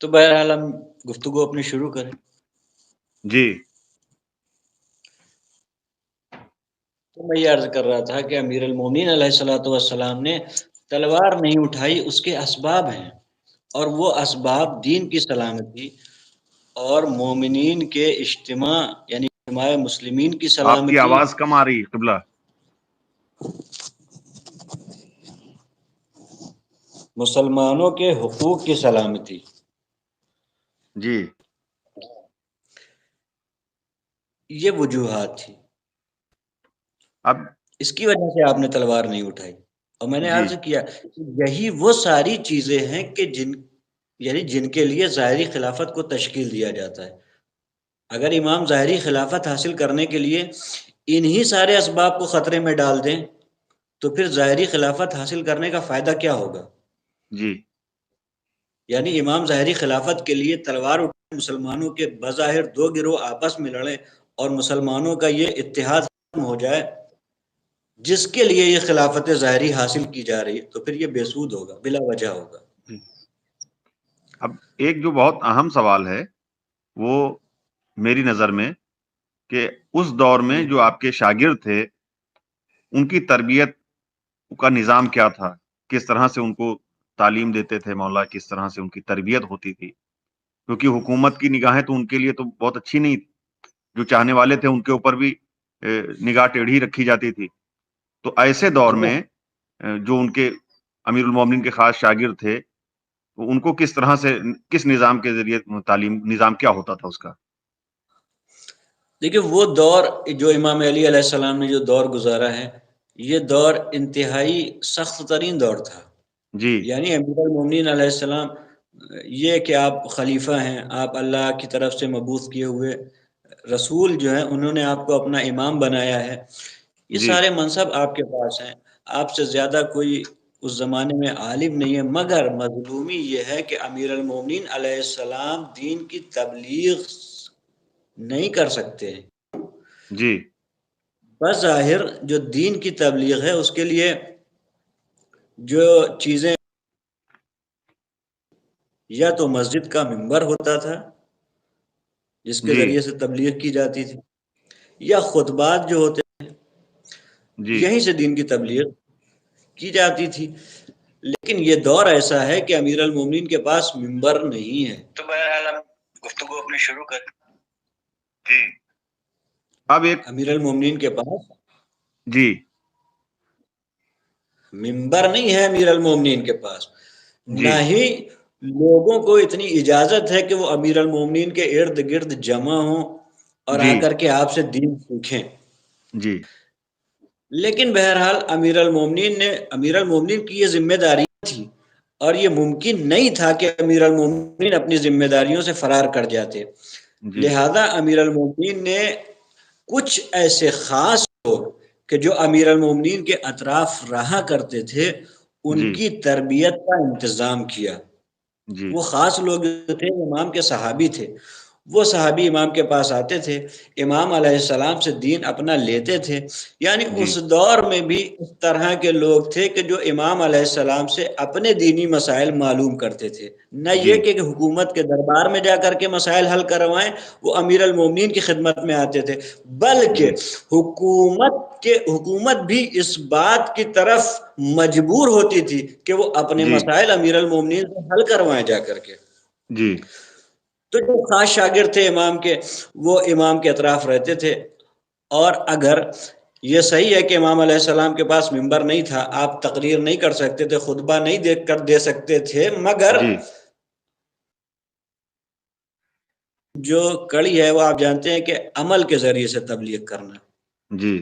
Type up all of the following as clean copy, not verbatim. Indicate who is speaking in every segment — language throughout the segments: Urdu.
Speaker 1: تو بہرحال ہم گفتگو اپنی شروع کریں۔
Speaker 2: جی
Speaker 1: تو میں یہ عرض کر رہا تھا کہ امیر المومنین علیہ الصلوۃ والسلام نے تلوار نہیں اٹھائی، اس کے اسباب ہیں، اور وہ اسباب دین کی سلامتی اور مومنین کے اجتماع یعنی اجتماع مسلمین کی
Speaker 2: آپ کی
Speaker 1: سلامتی،
Speaker 2: آواز کم آ رہی ہے قبلہ۔
Speaker 1: مسلمانوں کے حقوق کی سلامتی،
Speaker 2: جی
Speaker 1: یہ وجوہات تھی،
Speaker 2: اب
Speaker 1: اس کی وجہ سے آپ نے تلوار نہیں اٹھائی۔ اور میں نے
Speaker 2: جی
Speaker 1: عرض کیا یہی وہ ساری چیزیں ہیں کہ جن کے لیے ظاہری خلافت کو تشکیل دیا جاتا ہے۔ اگر امام ظاہری خلافت حاصل کرنے کے لیے انہی سارے اسباب کو خطرے میں ڈال دیں تو پھر ظاہری خلافت حاصل کرنے کا فائدہ کیا ہوگا؟
Speaker 2: جی
Speaker 1: یعنی امام ظاہری خلافت کے لیے تلوار اٹھائے، مسلمانوں کے بظاہر دو گروہ آپس میں لڑیں اور مسلمانوں کا یہ اتحاد ختم ہو جائے جس کے لیے یہ خلافت ظاہری حاصل کی جا رہی ہے، تو پھر یہ بے سود ہوگا، بلا وجہ ہوگا۔
Speaker 2: جی اب ایک جو بہت اہم سوال ہے وہ میری نظر میں کہ اس دور میں
Speaker 1: جی
Speaker 2: جو آپ کے شاگرد تھے ان کی تربیت کا نظام کیا تھا، کس طرح سے ان کو تعلیم دیتے تھے مولا، کس طرح سے ان کی تربیت ہوتی تھی؟ کیونکہ حکومت کی نگاہیں تو ان کے لیے تو بہت اچھی نہیں، جو چاہنے والے تھے ان کے اوپر بھی نگاہ ٹیڑھی رکھی جاتی تھی۔ تو ایسے دور
Speaker 1: دیکھو
Speaker 2: میں جو ان کے امیر المومنین کے خاص شاگرد تھے ان کو کس طرح سے، کس نظام کے ذریعے تعلیم، نظام کیا ہوتا تھا اس کا؟
Speaker 1: دیکھیے وہ دور جو امام علی علیہ السلام نے جو دور گزارا ہے، یہ دور انتہائی سخت ترین دور تھا۔
Speaker 2: جی
Speaker 1: یعنی امیر المومنین علیہ السلام، یہ کہ آپ خلیفہ ہیں، آپ اللہ کی طرف سے مبعوث کیے ہوئے رسول جو ہیں، انہوں نے آپ کو اپنا امام بنایا ہے، یہ
Speaker 2: جی
Speaker 1: سارے منصب آپ کے پاس ہیں، آپ سے زیادہ کوئی اس زمانے میں عالم نہیں ہے۔ مگر مظلومی یہ ہے کہ امیر المومنین علیہ السلام دین کی تبلیغ نہیں کر سکتے۔
Speaker 2: جی
Speaker 1: بظاہر جو دین کی تبلیغ ہے اس کے لیے جو چیزیں، یا تو مسجد کا منبر ہوتا تھا جس کے
Speaker 2: جی
Speaker 1: ذریعے سے تبلیغ کی جاتی تھی، یا خطبات جو ہوتے
Speaker 2: جی
Speaker 1: یہیں سے دین کی تبلیغ کی جاتی تھی۔ لیکن یہ دور ایسا ہے کہ امیر المومنین کے پاس منبر نہیں ہے۔ تو بہرحال ہم گفتگو اپنی شروع کریں۔
Speaker 2: جی اب ایک
Speaker 1: امیر المومنین کے پاس
Speaker 2: جی
Speaker 1: منبر نہیں ہے، امیر المومنین کے پاس
Speaker 2: جی
Speaker 1: نہ ہی لوگوں کو اتنی اجازت ہے کہ وہ امیر المومنین کے ارد گرد جمع ہوں اور آ
Speaker 2: جی
Speaker 1: کر کے آپ سے دین سیکھیں۔
Speaker 2: جی
Speaker 1: لیکن بہرحال امیر المومنین کی یہ ذمہ داری تھی، اور یہ ممکن نہیں تھا کہ امیر المومنین اپنی ذمہ داریوں سے فرار کر جاتے۔
Speaker 2: جی
Speaker 1: لہذا امیر المومنین نے کچھ ایسے خاص لوگ کہ جو امیر المومنین کے اطراف رہا کرتے تھے ان
Speaker 2: جی
Speaker 1: کی تربیت کا انتظام کیا۔
Speaker 2: جی
Speaker 1: وہ خاص لوگ جو تھے امام کے صحابی تھے، وہ صحابی امام کے پاس آتے تھے، امام علیہ السلام سے دین اپنا لیتے تھے۔ یعنی
Speaker 2: جی
Speaker 1: اس دور میں بھی اس طرح کے لوگ تھے کہ جو امام علیہ السلام سے اپنے دینی مسائل معلوم کرتے تھے، نہ
Speaker 2: جی
Speaker 1: یہ کہ حکومت کے دربار میں جا کر کے مسائل حل کروائیں، وہ امیر المومنین کی خدمت میں آتے تھے، بلکہ
Speaker 2: جی
Speaker 1: حکومت بھی اس بات کی طرف مجبور ہوتی تھی کہ وہ اپنے
Speaker 2: جی
Speaker 1: مسائل امیر المومنین سے حل کروائیں جا کر کے۔
Speaker 2: جی
Speaker 1: تو جو خاص شاگرد تھے امام کے، وہ امام کے اطراف رہتے تھے۔ اور اگر یہ صحیح ہے کہ امام علیہ السلام کے پاس منبر نہیں تھا، آپ تقریر نہیں کر سکتے تھے، خطبہ نہیں دیکھ کر دے سکتے تھے، مگر
Speaker 2: جی
Speaker 1: جو کڑی ہے وہ آپ جانتے ہیں کہ عمل کے ذریعے سے تبلیغ کرنا۔
Speaker 2: جی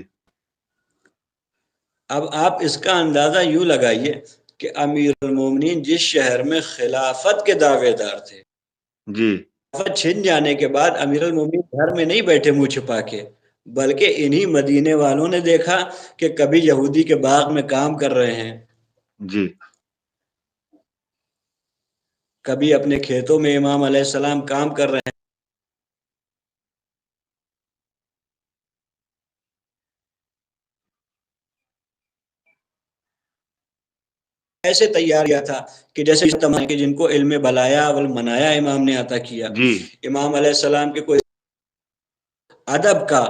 Speaker 1: اب آپ اس کا اندازہ یوں لگائیے کہ امیر المومنین جس شہر میں خلافت کے دعوے دار تھے،
Speaker 2: جی
Speaker 1: خلافت چھن جانے کے بعد امیر المومنین گھر میں نہیں بیٹھے منہ چھپا کے، بلکہ انہی مدینے والوں نے دیکھا کہ کبھی یہودی کے باغ میں کام کر رہے ہیں،
Speaker 2: جی
Speaker 1: کبھی اپنے کھیتوں میں امام علیہ السلام کام کر رہے ہیں۔ ایسے تیار کیا تھا کہ جیسے کہ جن کو علم بلایا والمنایا امام نے عطا کیا.
Speaker 2: جی
Speaker 1: امام علیہ السلام کے کوئی ادب کا،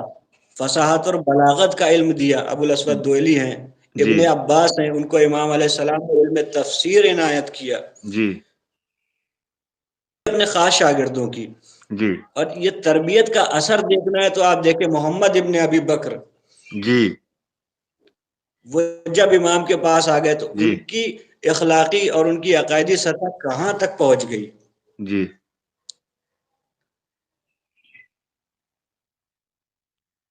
Speaker 1: فصاحت اور بلاغت کا علم دیا. ابو الاسود دوئلی ہیں،
Speaker 2: جی
Speaker 1: ابن عباس ہیں، ان کو امام علیہ السلام نے علم تفسیر عنایت کیا
Speaker 2: جی
Speaker 1: اپنے خاص شاگردوں کی.
Speaker 2: جی
Speaker 1: اور یہ تربیت کا اثر دیکھنا ہے تو آپ دیکھیں محمد ابن ابی بکر،
Speaker 2: جی
Speaker 1: وہ جب امام کے پاس آ گئے تو
Speaker 2: جی
Speaker 1: ان کی اخلاقی اور ان کی عقائدی سطح کہاں تک پہنچ گئی.
Speaker 2: جی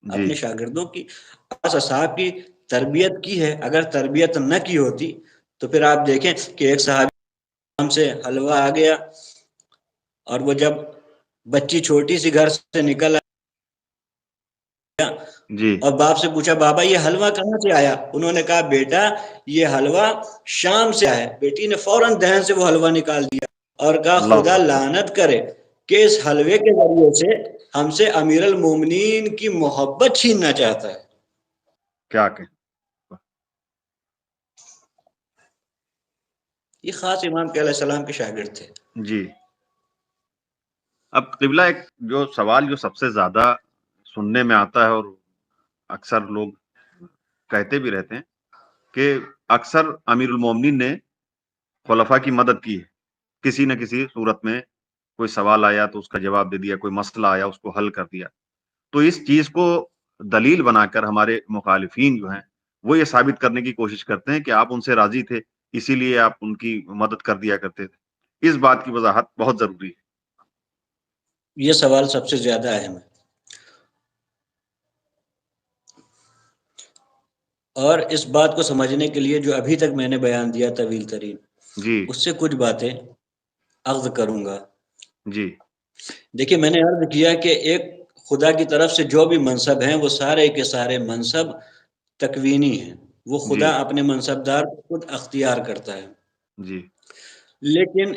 Speaker 2: جی
Speaker 1: اپنے شاگردوں کی، اصحاب کی تربیت کی ہے. اگر تربیت نہ کی ہوتی تو پھر آپ دیکھیں کہ ایک صحابی سے حلوہ آ گیا، اور وہ جب بچی چھوٹی سی گھر سے نکل
Speaker 2: جی
Speaker 1: اور باپ سے پوچھا بابا یہ حلوہ کہاں سے آیا؟ انہوں نے کہا بیٹا یہ حلوہ شام سے آیا. بیٹی نے فوراً دہن سے وہ حلوہ نکال دیا اور کہا
Speaker 2: اللہ
Speaker 1: خدا
Speaker 2: اکبر.
Speaker 1: لعنت کرے کہ اس حلوے کے ذریعے سے ہم سے امیر المومنین کی محبت چھیننا چاہتا ہے.
Speaker 2: کیا کہ
Speaker 1: یہ خاص امام کے علیہ السلام کے شاگرد تھے.
Speaker 2: جی. اب قبلہ ایک جو سوال جو سب سے زیادہ سننے میں آتا ہے اور اکثر لوگ کہتے بھی رہتے ہیں کہ اکثر امیر المومنین نے خلفاء کی مدد کی ہے، کسی نہ کسی صورت میں کوئی سوال آیا تو اس کا جواب دے دیا، کوئی مسئلہ آیا اس کو حل کر دیا. تو اس چیز کو دلیل بنا کر ہمارے مخالفین جو ہیں وہ یہ ثابت کرنے کی کوشش کرتے ہیں کہ آپ ان سے راضی تھے اسی لیے آپ ان کی مدد کر دیا کرتے تھے. اس بات کی وضاحت بہت ضروری ہے.
Speaker 1: یہ سوال سب سے زیادہ اہم ہے، اور اس بات کو سمجھنے کے لیے جو ابھی تک میں نے بیان دیا طویل ترین،
Speaker 2: جی
Speaker 1: اس سے کچھ باتیں عرض کروں گا.
Speaker 2: جی
Speaker 1: دیکھیے میں نے عرض کیا کہ ایک خدا کی طرف سے جو بھی منصب ہیں وہ سارے کے سارے منصب تکوینی ہیں. وہ
Speaker 2: جی
Speaker 1: خدا اپنے منصبدار کو خود اختیار کرتا ہے.
Speaker 2: جی
Speaker 1: لیکن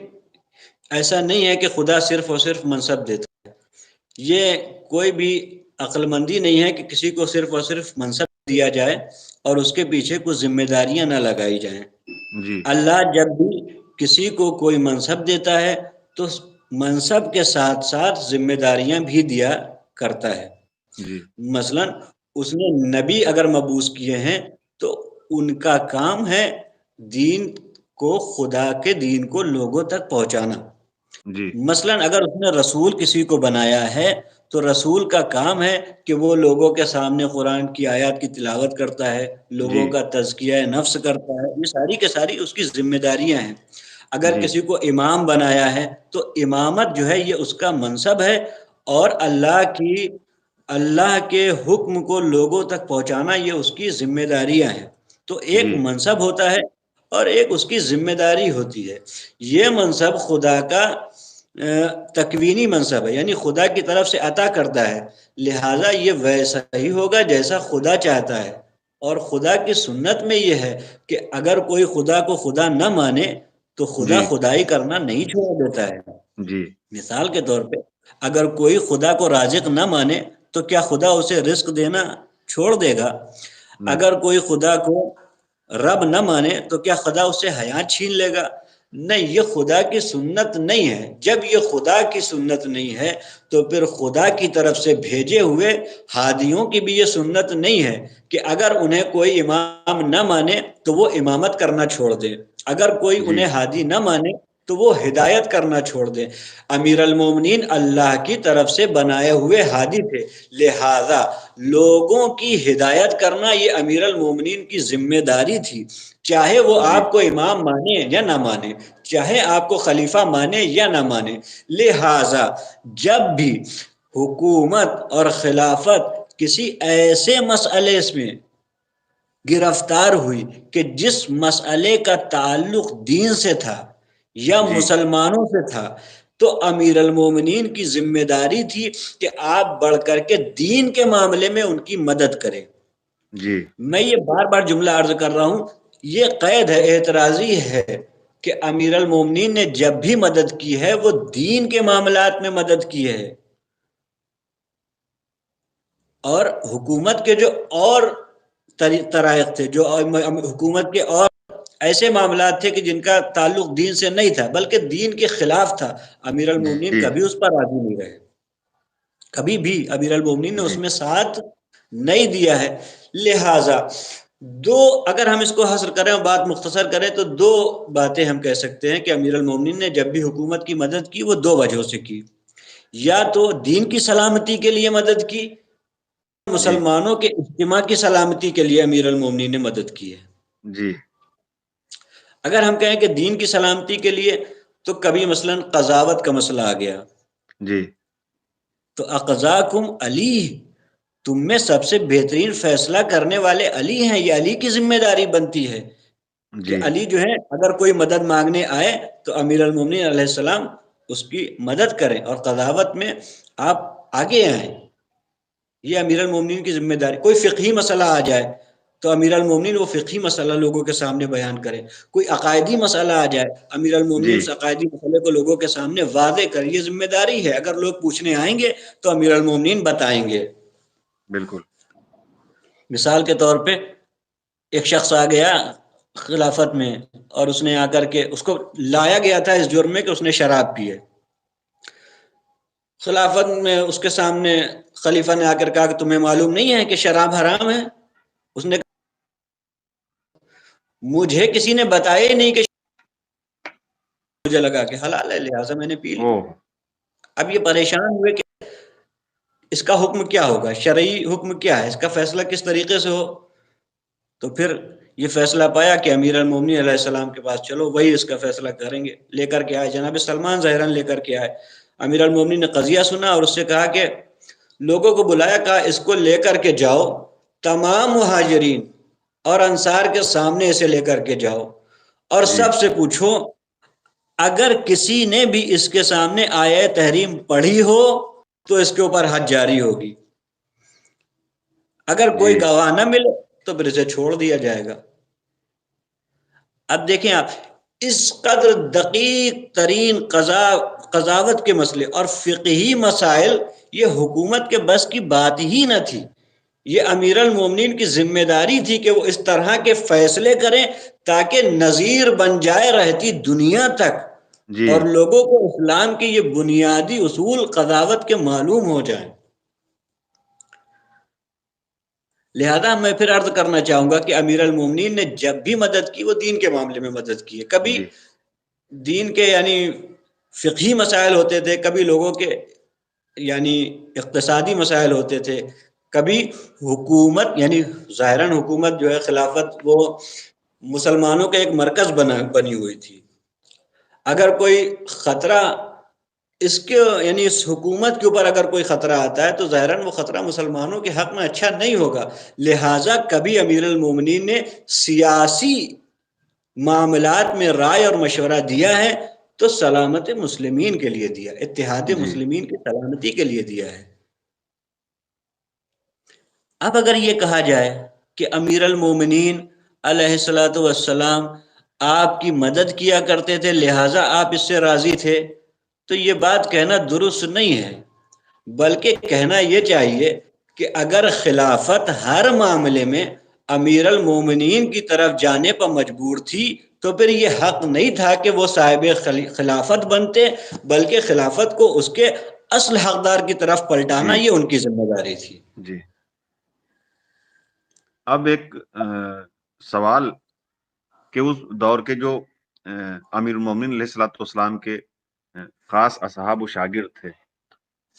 Speaker 1: ایسا نہیں ہے کہ خدا صرف اور صرف منصب دیتا ہے. یہ کوئی بھی عقل مندی نہیں ہے کہ کسی کو صرف اور صرف منصب دیا جائے اور اس کے پیچھے کچھ ذمہ داریاں نہ لگائی جائیں.
Speaker 2: جی
Speaker 1: اللہ جب بھی کسی کو کوئی منصب دیتا ہے تو منصب کے ساتھ ساتھ ذمہ داریاں بھی دیا کرتا ہے.
Speaker 2: جی
Speaker 1: مثلا اس نے نبی اگر مبعوث کیے ہیں تو ان کا کام ہے دین کو، خدا کے دین کو لوگوں تک پہنچانا.
Speaker 2: جی
Speaker 1: مثلا اگر اس نے رسول کسی کو بنایا ہے تو رسول کا کام ہے کہ وہ لوگوں کے سامنے قرآن کی آیات کی تلاوت کرتا ہے،
Speaker 2: جی
Speaker 1: لوگوں کا تزکیہ نفس کرتا ہے. یہ ساری کے ساری اس کی ذمہ داریاں ہیں. اگر
Speaker 2: جی
Speaker 1: کسی کو امام بنایا ہے تو امامت جو ہے یہ اس کا منصب ہے، اور اللہ کے حکم کو لوگوں تک پہنچانا یہ اس کی ذمہ داریاں ہیں. تو ایک
Speaker 2: جی
Speaker 1: منصب ہوتا ہے اور ایک اس کی ذمہ داری ہوتی ہے. یہ منصب خدا کا تکوینی منصب ہے، یعنی خدا کی طرف سے عطا کرتا ہے، لہٰذا یہ ویسا ہی ہوگا جیسا خدا چاہتا ہے. اور خدا کی سنت میں یہ ہے کہ اگر کوئی خدا کو خدا نہ مانے تو خدا
Speaker 2: جی
Speaker 1: خدائی کرنا نہیں چھوڑ دیتا ہے.
Speaker 2: جی
Speaker 1: مثال کے طور پہ اگر کوئی خدا کو رازق نہ مانے تو کیا خدا اسے رزق دینا چھوڑ دے گا؟
Speaker 2: نہیں.
Speaker 1: اگر کوئی خدا کو رب نہ مانے تو کیا خدا اس سے حیات چھین لے گا؟ نہیں، یہ خدا کی سنت نہیں ہے. جب یہ خدا کی سنت نہیں ہے تو پھر خدا کی طرف سے بھیجے ہوئے ہادیوں کی بھی یہ سنت نہیں ہے کہ اگر انہیں کوئی امام نہ مانے تو وہ امامت کرنا چھوڑ دے، اگر کوئی
Speaker 2: جی
Speaker 1: انہیں ہادی نہ مانے تو وہ ہدایت کرنا چھوڑ دے. امیر المومنین اللہ کی طرف سے بنائے ہوئے ہادی تھے، لہذا لوگوں کی ہدایت کرنا یہ امیر المومنین کی ذمہ داری تھی، چاہے وہ
Speaker 2: جی
Speaker 1: آپ کو امام مانے یا نہ مانے، چاہے آپ کو خلیفہ مانے یا نہ مانے. لہذا جب بھی حکومت اور خلافت کسی ایسے مسئلے میں گرفتار ہوئی کہ جس مسئلے کا تعلق دین سے تھا یا
Speaker 2: جی
Speaker 1: مسلمانوں سے تھا، تو امیر المومنین کی ذمہ داری تھی کہ آپ بڑھ کر کے دین کے معاملے میں ان کی مدد کریں.
Speaker 2: جی
Speaker 1: میں یہ بار بار جملہ عرض کر رہا ہوں، یہ قید ہے، اعتراضی ہے کہ امیر المومنین نے جب بھی مدد کی ہے وہ دین کے معاملات میں مدد کی ہے. اور حکومت کے جو اور طرائق تھے، جو حکومت کے اور ایسے معاملات تھے کہ جن کا تعلق دین سے نہیں تھا بلکہ دین کے خلاف تھا، امیر المومنین
Speaker 2: جی
Speaker 1: کبھی اس پر راضی نہیں رہے، کبھی بھی امیر المومنین نے اس
Speaker 2: جی
Speaker 1: میں ساتھ نہیں دیا ہے۔ لہذا دو، اگر ہم اس کو حاصل کریں اور بات مختصر کریں تو دو باتیں ہم کہہ سکتے ہیں کہ امیر المومنین نے جب بھی حکومت کی مدد کی وہ دو وجہوں سے کی، یا تو دین کی سلامتی کے لیے مدد کی،
Speaker 2: جی
Speaker 1: مسلمانوں کے اجتماع کی سلامتی کے لیے امیر المومنین نے مدد کی ہے۔
Speaker 2: جی
Speaker 1: اگر ہم کہیں کہ دین کی سلامتی کے لیے تو کبھی مثلا قضاوت کا مسئلہ آ گیا
Speaker 2: جی
Speaker 1: تو اقضاکم علی، تم میں سب سے بہترین فیصلہ کرنے والے علی ہیں، یہ علی کی ذمہ داری بنتی ہے کہ
Speaker 2: جی
Speaker 1: علی جو ہے اگر کوئی مدد مانگنے آئے تو امیر المومنین علیہ السلام اس کی مدد کریں اور قضاوت میں آپ آگے آئیں، یہ امیر المومنین کی ذمہ داری۔ کوئی فقہی مسئلہ آ جائے تو امیر المومنین وہ فقہی مسئلہ لوگوں کے سامنے بیان کرے، کوئی عقائدی مسئلہ آ جائے امیر المومنین
Speaker 2: جی
Speaker 1: اس عقائدی مسئلے کو لوگوں کے سامنے واضح کرے، یہ ذمہ داری ہے۔ اگر لوگ پوچھنے آئیں گے تو امیر المومنین بتائیں گے۔
Speaker 2: بالکل
Speaker 1: مثال کے طور پہ ایک شخص آ گیا خلافت میں اور اس نے آ کر کے اس کو لایا گیا تھا اس جرم میں کہ اس نے شراب پی ہے، خلافت میں اس کے سامنے خلیفہ نے آ کر کہا کہ تمہیں معلوم نہیں ہے کہ شراب حرام ہے؟ اس نے کہا مجھے کسی نے بتایا ہی نہیں کہ مجھے لگا کہ حلال ہے لہٰذا میں نے پی لی۔
Speaker 2: او
Speaker 1: اب یہ پریشان ہوئے کہ اس کا حکم کیا ہوگا، شرعی حکم کیا ہے، اس کا فیصلہ کس طریقے سے ہو؟ تو پھر یہ فیصلہ پایا کہ امیر المومنین علیہ السلام کے پاس چلو، وہی اس کا فیصلہ کریں گے۔ لے کر کے آئے جناب سلمان ظاہراً لے کر کے آئے، امیر المومنین نے قضیہ سنا اور اس سے کہا کہ لوگوں کو بلایا، کہا اس کو لے کر کے جاؤ تمام مہاجرین اور انصار کے سامنے اسے لے کر کے جاؤ اور
Speaker 2: جی
Speaker 1: سب سے پوچھو اگر کسی نے بھی اس کے سامنے آیہ تحریم پڑھی ہو تو اس کے اوپر حد جاری ہوگی، اگر
Speaker 2: جی
Speaker 1: کوئی گواہ نہ ملے تو پھر اسے چھوڑ دیا جائے گا۔ اب دیکھیں آپ، اس قدر دقیق ترین قضاوت کے مسئلے اور فقہی مسائل یہ حکومت کے بس کی بات ہی نہ تھی، یہ امیر المومنین کی ذمہ داری تھی کہ وہ اس طرح کے فیصلے کریں تاکہ نذیر بن جائے رہتی دنیا تک
Speaker 2: جی
Speaker 1: اور لوگوں کو اسلام کے یہ بنیادی اصول قضاوت کے معلوم ہو جائیں۔ لہذا میں پھر عرض کرنا چاہوں گا کہ امیر المومنین نے جب بھی مدد کی وہ دین کے معاملے میں مدد کی ہے، کبھی
Speaker 2: جی
Speaker 1: دین کے یعنی فقہی مسائل ہوتے تھے، کبھی لوگوں کے یعنی اقتصادی مسائل ہوتے تھے، کبھی حکومت یعنی ظاہراً حکومت جو ہے خلافت وہ مسلمانوں کا ایک مرکز بنی ہوئی تھی، اگر کوئی خطرہ اس کے یعنی اس حکومت کے اوپر اگر کوئی خطرہ آتا ہے تو ظاہراً وہ خطرہ مسلمانوں کے حق میں اچھا نہیں ہوگا، لہٰذا کبھی امیر المومنین نے سیاسی معاملات میں رائے اور مشورہ دیا ہے تو سلامت مسلمین کے لیے دیا، اتحاد
Speaker 2: جی
Speaker 1: مسلمین کی سلامتی کے لیے دیا ہے۔ اب اگر یہ کہا جائے کہ امیر المومنین علیہ الصلوۃ والسلام آپ کی مدد کیا کرتے تھے لہٰذا آپ اس سے راضی تھے، تو یہ بات کہنا درست نہیں ہے، بلکہ کہنا یہ چاہیے کہ اگر خلافت ہر معاملے میں امیر المومنین کی طرف جانے پر مجبور تھی تو پھر یہ حق نہیں تھا کہ وہ صاحب خلافت بنتے، بلکہ خلافت کو اس کے اصل حقدار کی طرف پلٹانا
Speaker 2: جی
Speaker 1: یہ ان کی ذمہ داری تھی۔
Speaker 2: جی اب ایک سوال کہ اس دور کے جو امیر المومنین علیہ الصلوۃ والسلام کے خاص اصحاب و شاگرد تھے،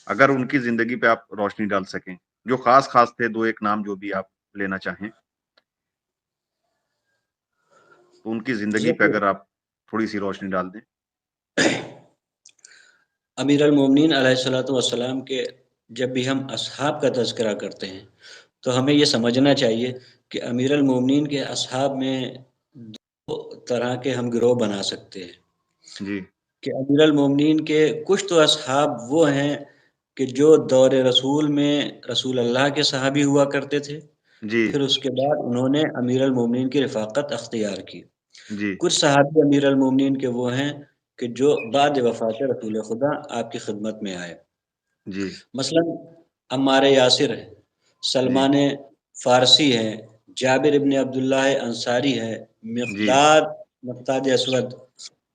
Speaker 2: اگر ان کی زندگی پہ آپ روشنی ڈال سکیں، جو خاص تھے، دو ایک نام جو بھی آپ لینا چاہیں، تو ان کی زندگی پہ اگر آپ تھوڑی سی روشنی ڈال دیں۔
Speaker 1: امیر المومنین علیہ الصلوۃ والسلام کے جب بھی ہم اصحاب کا تذکرہ کرتے ہیں تو ہمیں یہ سمجھنا چاہیے کہ امیر المومنین کے اصحاب میں دو طرح کے ہم گروہ بنا سکتے ہیں
Speaker 2: جی
Speaker 1: کہ امیر المومنین کے کچھ تو اصحاب وہ ہیں کہ جو دور رسول میں رسول اللہ کے صحابی ہوا کرتے تھے،
Speaker 2: جی
Speaker 1: پھر اس کے بعد انہوں نے امیر المومنین کی رفاقت اختیار کی۔
Speaker 2: جی
Speaker 1: کچھ صحابی امیر المومنین کے وہ ہیں کہ جو بعد وفات رسول خدا آپ کی خدمت میں آئے،
Speaker 2: جی
Speaker 1: مثلا عمار یاسر ہے،
Speaker 2: جی
Speaker 1: سلمان فارسی ہے، جابر ابن عبداللہ انصاری ہے،
Speaker 2: جی
Speaker 1: مقداد اسود،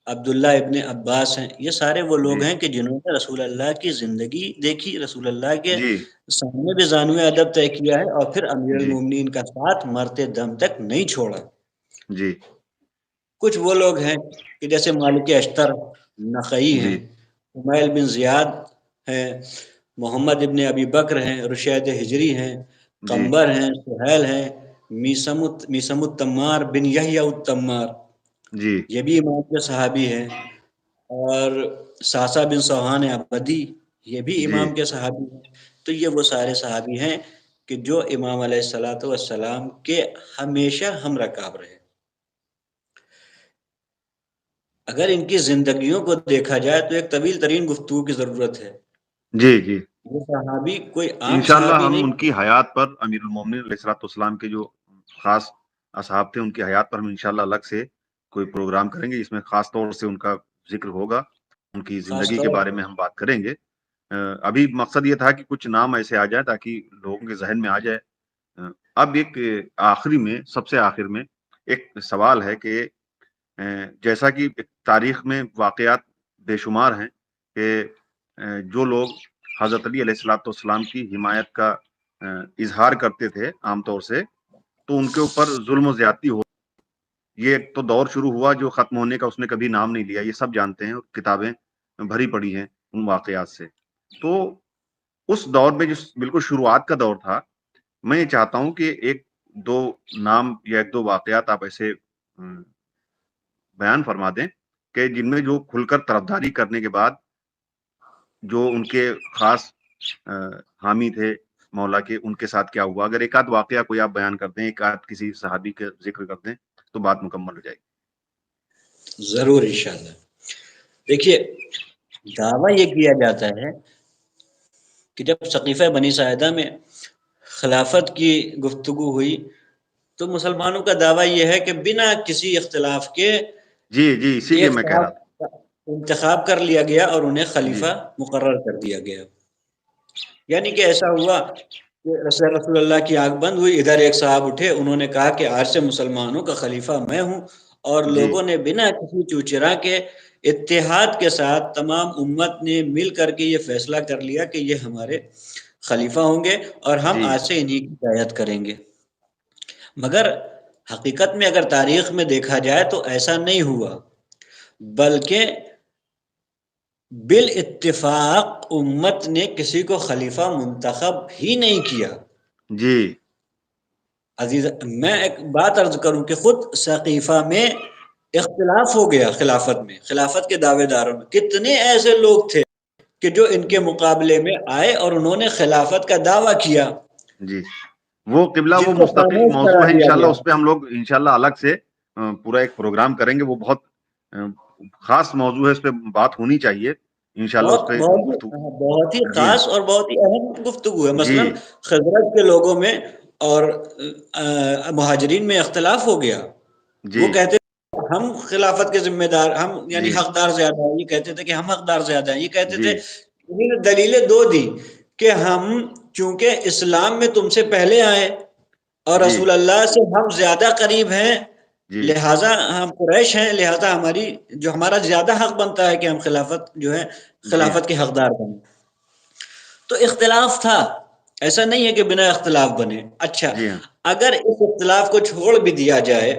Speaker 1: عبداللہ ابن عباس ہیں، یہ سارے وہ لوگ
Speaker 2: جی
Speaker 1: ہیں کہ جنہوں نے رسول اللہ کی زندگی دیکھی، رسول اللہ کے
Speaker 2: جی
Speaker 1: سامنے بھی زانوِ ادب طے کیا ہے، اور پھر امیر
Speaker 2: جی
Speaker 1: المومنین کا ساتھ مرتے دم تک نہیں چھوڑا۔
Speaker 2: جی
Speaker 1: کچھ وہ لوگ ہیں کہ جیسے مالک اشتر نخعی
Speaker 2: جی
Speaker 1: ہیں، حمیل بن زیاد ہیں، محمد ابن ابی بکر ہیں، رشید ہجری ہیں،
Speaker 2: جی
Speaker 1: قمبر ہیں، سہیل ہیں، میسم التمار بن یحییٰ التمار،
Speaker 2: جی
Speaker 1: یہ بھی امام کے صحابی ہیں، اور ساسا بن سوہان عبدی، یہ بھی
Speaker 2: جی
Speaker 1: امام کے صحابی ہیں۔ تو یہ وہ سارے صحابی ہیں کہ جو امام علیہ الصلوۃ والسلام کے ہمیشہ ہم رکاب رہے۔ اگر ان کی زندگیوں کو دیکھا جائے تو ایک طویل ترین گفتگو کی ضرورت ہے۔
Speaker 2: جی جی
Speaker 1: یہ صحابی کوئی عام
Speaker 2: انشاءاللہ
Speaker 1: صحابی
Speaker 2: ہم
Speaker 1: نہیں۔
Speaker 2: ان کی حیات پر، امیر المومنین علیہ الصلوۃ والسلام کے جو خاص اصحاب تھے ان کی حیات پر ہم انشاءاللہ الگ سے کوئی پروگرام کریں گے، جس میں خاص طور سے ان کا ذکر ہوگا، ان کی
Speaker 1: خاص
Speaker 2: زندگی کے
Speaker 1: طور
Speaker 2: بارے میں ہم بات کریں گے۔ ابھی مقصد یہ تھا کہ کچھ نام ایسے آ جائے تاکہ لوگوں کے ذہن میں آ جائے۔ اب ایک آخری میں، سب سے آخر میں ایک سوال ہے کہ جیسا کہ تاریخ میں واقعات بے شمار ہیں کہ جو لوگ حضرت علی علیہ الصلوۃ والسلام کی حمایت کا اظہار کرتے تھے عام طور سے، تو ان کے اوپر ظلم و زیادتی ہو، یہ ایک تو دور شروع ہوا جو ختم ہونے کا اس نے کبھی نام نہیں لیا، یہ سب جانتے ہیں، کتابیں بھری پڑی ہیں ان واقعات سے۔ تو اس دور میں جو بالکل شروعات کا دور تھا، میں یہ چاہتا ہوں کہ ایک دو نام یا ایک دو واقعات آپ ایسے بیان فرما دیں کہ جن میں جو کھل کر طرفداری کرنے کے بعد جو ان کے خاص حامی تھے مولا کے، ان کے ساتھ کیا ہوا۔ اگر ایک آدھ واقعہ کوئی آپ بیان کر دیں، ایک آدھ کسی صحابی کا ذکر کر دیں تو بات مکمل ہو جائے گی۔
Speaker 1: ضرور انشاءاللہ۔ دیکھیے، دعویٰ یہ کیا جاتا ہے کہ جب سقیفہ بنی ساعدہ میں خلافت کی گفتگو ہوئی تو مسلمانوں کا دعویٰ یہ ہے کہ بنا کسی اختلاف کے
Speaker 2: جی جی اسی لیے
Speaker 1: ایک
Speaker 2: میں کہہ رہا
Speaker 1: صاحب
Speaker 2: تھا۔
Speaker 1: کا انتخاب کر لیا گیا اور انہیں
Speaker 2: جی
Speaker 1: خلیفہ مقرر کر دیا گیا۔ یعنی کہ ایسا ہوا کہ رسول اللہ کی آنکھ بند ہوئی، ادھر ایک صاحب اٹھے، انہوں نے کہا کہ آج سے مسلمانوں کا خلیفہ میں ہوں، اور
Speaker 2: جی
Speaker 1: لوگوں نے بنا کسی چوچرا کے اتحاد کے ساتھ تمام امت نے مل کر کے یہ فیصلہ کر لیا کہ یہ ہمارے خلیفہ ہوں گے اور ہم
Speaker 2: جی
Speaker 1: آج سے انہی کی رعایت کریں گے۔ مگر حقیقت میں اگر تاریخ میں دیکھا جائے تو ایسا نہیں ہوا، بلکہ بالاتفاق امت نے کسی کو خلیفہ منتخب ہی نہیں کیا۔
Speaker 2: جی
Speaker 1: عزیز، میں ایک بات عرض کروں کہ خود سقیفہ میں اختلاف ہو گیا، خلافت میں، خلافت کے دعوے داروں میں کتنے ایسے لوگ تھے کہ جو ان کے مقابلے میں آئے اور انہوں نے خلافت کا دعویٰ کیا،
Speaker 2: جی وہ قبلہ، وہ
Speaker 1: جن کو
Speaker 2: مستقل
Speaker 1: خاموش
Speaker 2: موضوع
Speaker 1: کرا
Speaker 2: ہے،
Speaker 1: دیا
Speaker 2: انشاءاللہ
Speaker 1: گیا۔
Speaker 2: اس پہ ہم لوگ انشاءاللہ الگ سے پورا ایک پروگرام کریں گے۔ وہ بہت خاص موضوع ہے، اس پہ بات ہونی چاہیے انشاءاللہ، اس پہ گفتگو۔
Speaker 1: بہت ہی
Speaker 2: جی
Speaker 1: خاص اور بہت ہی اہم گفتگو ہے۔
Speaker 2: جی
Speaker 1: مثلا خزرج کے لوگوں میں اور مہاجرین میں اختلاف ہو گیا۔
Speaker 2: جی
Speaker 1: وہ کہتے تھے ہم خلافت کے ذمہ دار، ہم یعنی
Speaker 2: جی
Speaker 1: حقدار زیادہ ہیں، یہ کہتے تھے کہ ہم حقدار زیادہ ہیں، یہ کہتے
Speaker 2: جی
Speaker 1: تھے، انہوں نے دلیلیں دو دی کہ ہم چونکہ اسلام میں تم سے پہلے آئے اور
Speaker 2: جی
Speaker 1: رسول اللہ سے ہم زیادہ قریب ہیں،
Speaker 2: جی
Speaker 1: لہٰذا ہم قریش ہیں، لہٰذا ہمارا زیادہ حق بنتا ہے کہ ہم خلافت جو ہے
Speaker 2: جی
Speaker 1: خلافت کے حقدار بنے۔ تو اختلاف تھا، ایسا نہیں ہے کہ بنا اختلاف بنے۔ اچھا،
Speaker 2: جی ہاں
Speaker 1: اگر اس اختلاف کو چھوڑ بھی دیا جائے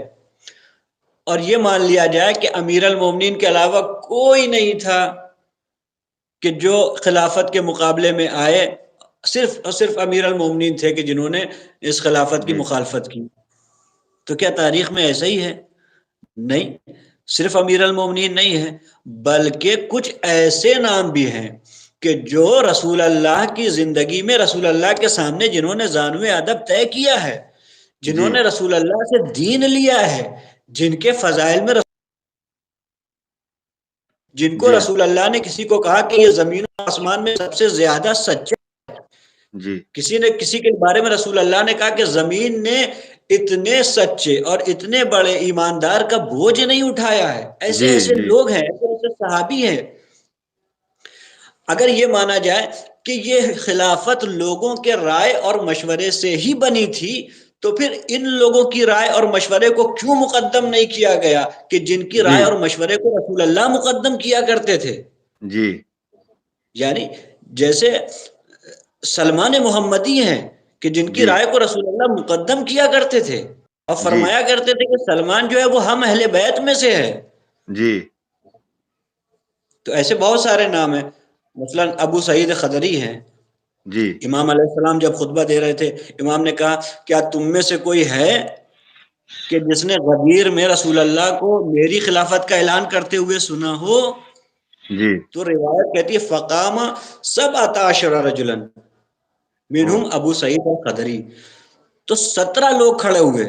Speaker 1: اور یہ مان لیا جائے کہ امیر المومنین کے علاوہ کوئی نہیں تھا کہ جو خلافت کے مقابلے میں آئے، صرف اور صرف امیر المومنین تھے کہ جنہوں نے اس خلافت کی
Speaker 2: جی
Speaker 1: مخالفت کی، تو کیا تاریخ میں ایسا ہی ہے؟ نہیں، صرف امیر المومنین نہیں ہے، بلکہ کچھ ایسے نام بھی ہیں کہ جو رسول اللہ کی زندگی میں رسول اللہ کے سامنے جنہوں نے زانو ادب طے کیا ہے، جنہوں
Speaker 2: جی
Speaker 1: نے رسول اللہ سے دین لیا ہے، جن کے فضائل میں جن کو
Speaker 2: جی
Speaker 1: رسول اللہ نے کسی کو کہا کہ یہ زمین و آسمان میں سب سے زیادہ سچے،
Speaker 2: جی
Speaker 1: کسی نے کسی کے بارے میں رسول اللہ نے کہا کہ زمین نے اتنے سچے اور اتنے بڑے ایماندار کا بوجھ نہیں اٹھایا ہے۔ ایسے
Speaker 2: جی
Speaker 1: ایسے
Speaker 2: جی
Speaker 1: لوگ ہیں، ایسے ایسے صحابی ہیں۔ اگر یہ مانا جائے کہ یہ خلافت لوگوں کے رائے اور مشورے سے ہی بنی تھی تو پھر ان لوگوں کی رائے اور مشورے کو کیوں مقدم نہیں کیا گیا کہ جن کی رائے
Speaker 2: جی
Speaker 1: اور مشورے کو رسول اللہ مقدم کیا کرتے تھے؟
Speaker 2: جی
Speaker 1: یعنی جیسے سلمان محمدی ہیں کہ جن کی
Speaker 2: جی
Speaker 1: رائے کو رسول اللہ مقدم کیا کرتے تھے اور
Speaker 2: جی
Speaker 1: فرمایا کرتے تھے کہ سلمان جو ہے وہ ہم اہل بیت میں سے ہے.
Speaker 2: جی
Speaker 1: تو ایسے بہت سارے نام ہیں. مثلا ابو سعید خدری ہیں.
Speaker 2: جی
Speaker 1: امام علیہ السلام جب خطبہ دے رہے تھے، امام نے کہا کیا تم میں سے کوئی ہے کہ جس نے غدیر میں رسول اللہ کو میری خلافت کا اعلان کرتے ہوئے سنا ہو؟
Speaker 2: جی
Speaker 1: تو روایت کہتی ہے فقام سب عشر رجلن
Speaker 2: او
Speaker 1: منہم ابو سعید الخدری. تو 17 لوگ کھڑے ہوئے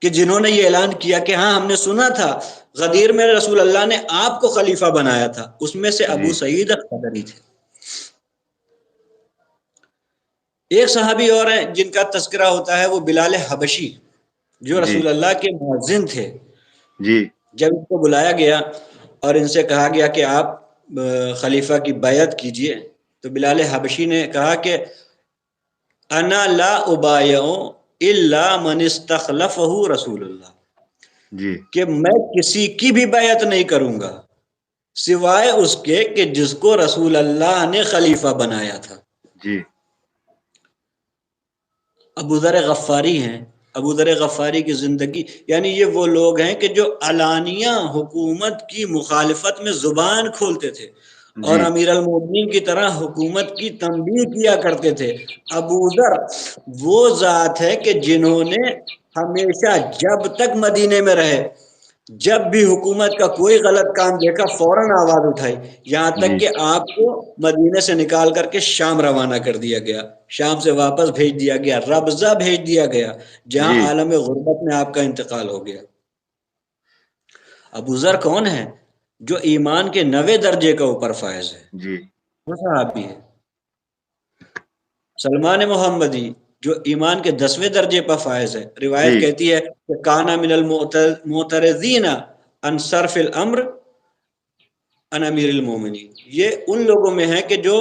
Speaker 1: کہ جنہوں نے یہ اعلان کیا کہ ہاں ہم نے سنا تھا غدیر میں رسول اللہ نے آپ کو خلیفہ بنایا تھا. اس میں سے ابو
Speaker 2: جی
Speaker 1: سعید الخدری تھے. ایک صحابی اور ہیں جن کا تذکرہ ہوتا ہے، وہ بلال حبشی، جو
Speaker 2: جی
Speaker 1: رسول اللہ کے مؤذن تھے.
Speaker 2: جی
Speaker 1: جب ان کو بلایا گیا اور ان سے کہا گیا کہ آپ خلیفہ کی بیعت کیجئے، تو بلال حبشی نے کہا کہ انا لا ابایع الا من استخلفہ رسول اللہ،
Speaker 2: جی
Speaker 1: کہ میں کسی کی بھی بیعت نہیں کروں گا سوائے اس کے کہ جس کو رسول اللہ نے خلیفہ بنایا تھا.
Speaker 2: جی
Speaker 1: ابو ذر غفاری ہیں. ابو ذر غفاری کی زندگی، یعنی یہ وہ لوگ ہیں کہ جو علانیہ حکومت کی مخالفت میں زبان کھولتے تھے اور
Speaker 2: جی
Speaker 1: امیر المومنین کی طرح حکومت کی تنبیہ کیا کرتے تھے. ابو ذر وہ ذات ہے کہ جنہوں نے ہمیشہ جب تک مدینے میں رہے، جب بھی حکومت کا کوئی غلط کام دیکھا فوراً آواز اٹھائی، یہاں تک
Speaker 2: جی
Speaker 1: کہ آپ کو مدینے سے نکال کر کے شام روانہ کر دیا گیا، شام سے واپس بھیج دیا گیا، ربضہ بھیج دیا گیا، جہاں
Speaker 2: جی
Speaker 1: عالم غربت میں آپ کا انتقال ہو گیا. ابو ذر کون ہے؟ جو ایمان کے 90 درجے کا اوپر فائز ہے،
Speaker 2: جی
Speaker 1: وہ صحابی ہے. سلمان محمدی جو ایمان کے 10ویں درجے پر فائز ہے، روایت
Speaker 2: جی
Speaker 1: کہتی ہے کہ کانا من المعترضین ان صرف الامر ان امیر المومنین. یہ ان لوگوں میں ہے کہ جو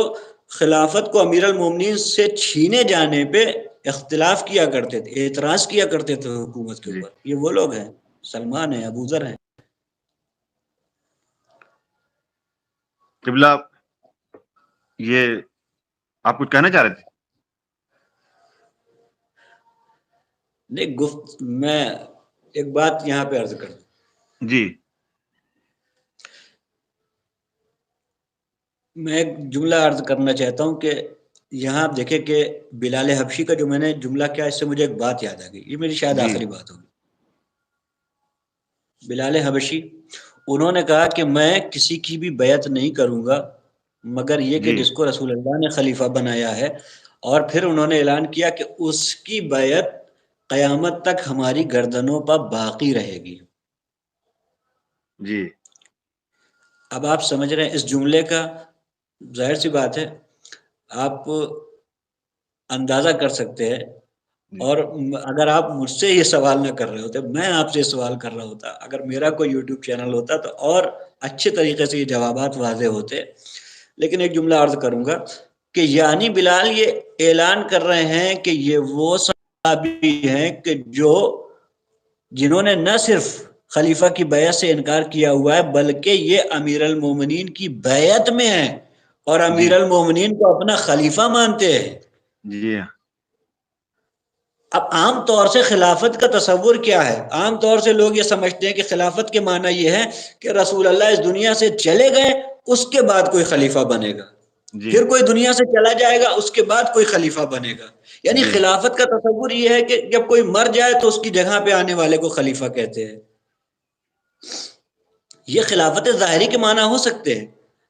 Speaker 1: خلافت کو امیر المومنین سے چھینے جانے پہ اختلاف کیا کرتے تھے، اعتراض کیا کرتے تھے حکومت کے
Speaker 2: جی
Speaker 1: اوپر. یہ وہ لوگ ہیں، سلمان ہیں، ابو ذر ہیں.
Speaker 2: قبلہ، یہ آپ کچھ کہنا چاہ رہے تھے؟
Speaker 1: نہیں، میں ایک بات یہاں پہ عرض کر دوں.
Speaker 2: جی
Speaker 1: میں ایک جملہ عرض کرنا چاہتا ہوں کہ یہاں آپ دیکھیں کہ بلال حبشی کا جو میں نے جملہ کیا، اس سے مجھے ایک بات یاد آ گئی. یہ میری شاید
Speaker 2: جی
Speaker 1: آخری بات ہوگی. بلال حبشی انہوں نے کہا کہ میں کسی کی بھی بیعت نہیں کروں گا مگر یہ کہ
Speaker 2: جی
Speaker 1: جس کو رسول اللہ نے خلیفہ بنایا ہے، اور پھر انہوں نے اعلان کیا کہ اس کی بیعت قیامت تک ہماری گردنوں پر باقی رہے گی.
Speaker 2: جی
Speaker 1: اب آپ سمجھ رہے ہیں اس جملے کا، ظاہر سی بات ہے آپ اندازہ کر سکتے ہیں.
Speaker 2: جی
Speaker 1: اور اگر آپ مجھ سے یہ سوال نہ کر رہے ہوتے، میں آپ سے سوال کر رہا ہوتا، اگر میرا کوئی یوٹیوب چینل ہوتا تو اور اچھے طریقے سے یہ جوابات واضح ہوتے. لیکن ایک جملہ عرض کروں گا کہ یعنی بلال یہ اعلان کر رہے ہیں کہ یہ وہ صحابی ہیں کہ جنہوں نے نہ صرف خلیفہ کی بیعت سے انکار کیا ہوا ہے بلکہ یہ امیر المومنین کی بیعت میں ہیں اور
Speaker 2: جی
Speaker 1: امیر المومنین کو اپنا خلیفہ مانتے ہیں.
Speaker 2: جی
Speaker 1: اب عام طور سے خلافت کا تصور کیا ہے؟ عام طور سے لوگ یہ سمجھتے ہیں کہ خلافت کے معنی یہ ہے کہ رسول اللہ اس دنیا سے چلے گئے، اس کے بعد کوئی خلیفہ بنے گا،
Speaker 2: جی
Speaker 1: پھر کوئی دنیا سے چلا جائے گا، اس کے بعد کوئی خلیفہ بنے گا. یعنی
Speaker 2: جی
Speaker 1: خلافت کا تصور یہ ہے کہ جب کوئی مر جائے تو اس کی جگہ پہ آنے والے کو خلیفہ کہتے ہیں. یہ خلافت ظاہری کے معنی ہو سکتے ہیں،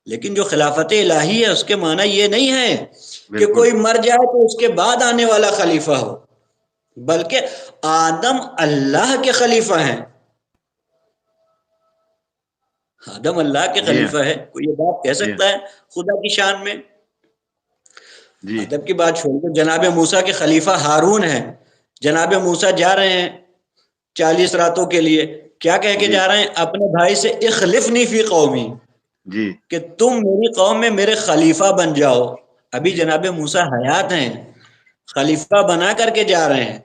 Speaker 1: لیکن جو خلافت الہی ہے اس کے معنی یہ نہیں ہے کہ
Speaker 2: بالکل
Speaker 1: کوئی مر جائے تو اس کے بعد آنے والا خلیفہ ہو، بلکہ آدم اللہ کے خلیفہ ہیں. آدم اللہ کے
Speaker 2: جی
Speaker 1: خلیفہ ہے. کوئی یہ بات کہہ
Speaker 2: جی
Speaker 1: سکتا ہے خدا کی شان میں؟
Speaker 2: جی
Speaker 1: ادب کی بات چھوڑ دو، جناب موسیٰ کے خلیفہ ہارون ہیں. جناب موسیٰ جا رہے ہیں 40 راتوں کے لیے، کیا کہہ کے
Speaker 2: جی
Speaker 1: جا رہے ہیں؟ اپنے بھائی سے اخلفنی فی قومی،
Speaker 2: جی
Speaker 1: کہ تم میری قوم میں میرے خلیفہ بن جاؤ. ابھی
Speaker 2: جی
Speaker 1: جناب موسیٰ حیات ہیں، خلیفہ بنا کر کے جا رہے ہیں.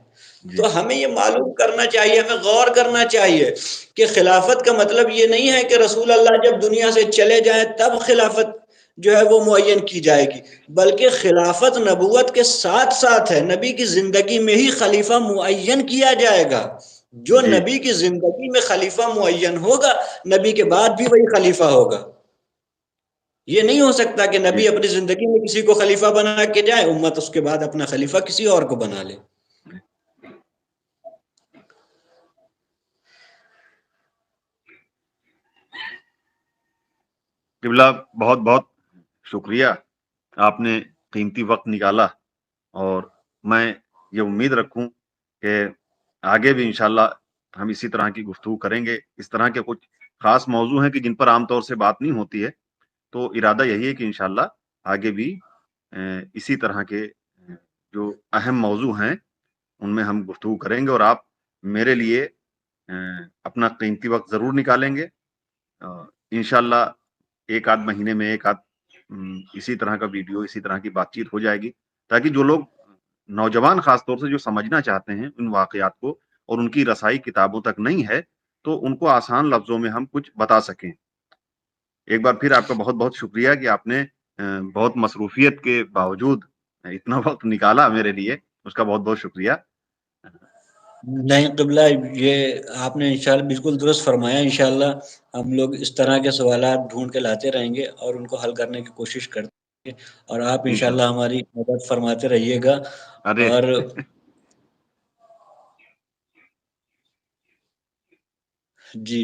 Speaker 1: تو ہمیں یہ معلوم کرنا چاہیے، ہمیں غور کرنا چاہیے کہ خلافت کا مطلب یہ نہیں ہے کہ رسول اللہ جب دنیا سے چلے جائیں تب خلافت جو ہے وہ معین کی جائے گی، بلکہ خلافت نبوت کے ساتھ ساتھ ہے، نبی کی زندگی میں ہی خلیفہ معین کیا جائے گا، جو
Speaker 2: جی
Speaker 1: نبی کی زندگی میں خلیفہ معین ہوگا نبی کے بعد بھی وہی خلیفہ ہوگا۔ یہ نہیں ہو سکتا کہ
Speaker 2: جی
Speaker 1: نبی اپنی زندگی میں کسی کو خلیفہ بنا کے جائے، امت اس کے بعد اپنا خلیفہ کسی اور کو بنا لے۔
Speaker 2: قبلہ بہت بہت شکریہ، آپ نے قیمتی وقت نکالا، اور میں یہ امید رکھوں کہ آگے بھی انشاءاللہ ہم اسی طرح کی گفتگو کریں گے۔ اس طرح کے کچھ خاص موضوع ہیں کہ جن پر عام طور سے بات نہیں ہوتی ہے، تو ارادہ یہی ہے کہ انشاءاللہ آگے بھی اسی طرح کے جو اہم موضوع ہیں ان میں ہم گفتگو کریں گے، اور آپ میرے لیے اپنا قیمتی وقت ضرور نکالیں گے۔ انشاءاللہ ایک آدھ مہینے میں ایک آدھ اسی طرح کا ویڈیو، اسی طرح کی بات چیت ہو جائے گی، تاکہ جو لوگ نوجوان خاص طور سے جو سمجھنا چاہتے ہیں ان واقعات کو، اور ان کی رسائی کتابوں تک نہیں ہے، تو ان کو آسان لفظوں میں ہم کچھ بتا سکیں۔ ایک بار پھر آپ کا بہت بہت شکریہ کہ آپ نے بہت مصروفیت کے باوجود اتنا وقت نکالا میرے لیے، اس کا بہت بہت شکریہ۔
Speaker 1: نہیں قبلہ، یہ آپ نے انشاءاللہ بالکل درست فرمایا۔ انشاءاللہ ہم لوگ اس طرح کے سوالات ڈھونڈ کے لاتے رہیں گے اور ان کو حل کرنے کی کوشش کرتے ہیں، اور آپ انشاءاللہ
Speaker 2: انشاءاللہ۔
Speaker 1: ہماری مدد فرماتے رہیے گا۔
Speaker 2: ارے
Speaker 1: اور جی،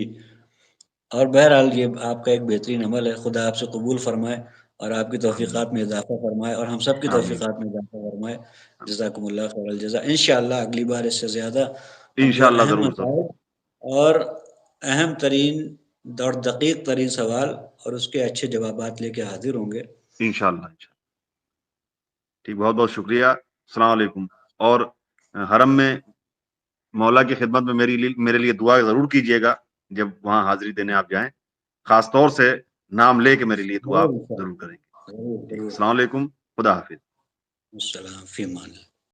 Speaker 1: اور بہرحال یہ آپ کا ایک بہترین عمل ہے، خدا آپ سے قبول فرمائے اور آپ کی
Speaker 2: آمین
Speaker 1: توفیقات میں اضافہ فرمائے، اور ہم سب کی
Speaker 2: آمین
Speaker 1: توفیقات میں اضافہ فرمائے۔ جزاکم اللہ خیر الجزا۔ انشاءاللہ اگلی بار اس سے زیادہ ہم جو
Speaker 2: انشاءاللہ،
Speaker 1: اہم
Speaker 2: ضرور ضرور۔
Speaker 1: مسائل اور اہم ترین اور دقیق ترین سوال اور اس کے اچھے جوابات لے کے حاضر ہوں گے۔
Speaker 2: انشاءاللہ ٹھیک، بہت بہت شکریہ۔ السلام علیکم۔ اور حرم میں مولا کی خدمت میں میرے لیے دعا ضرور کیجیے گا جب وہاں حاضری دینے آپ جائیں، خاص طور سے نام لے کے میرے لیے دعا
Speaker 1: ضرور
Speaker 2: ضرور کریں گے۔
Speaker 1: ضرور
Speaker 2: ٹھیک،
Speaker 1: ضرور۔
Speaker 2: السلام علیکم، خدا حافظ۔
Speaker 1: السلام فی امان اللہ۔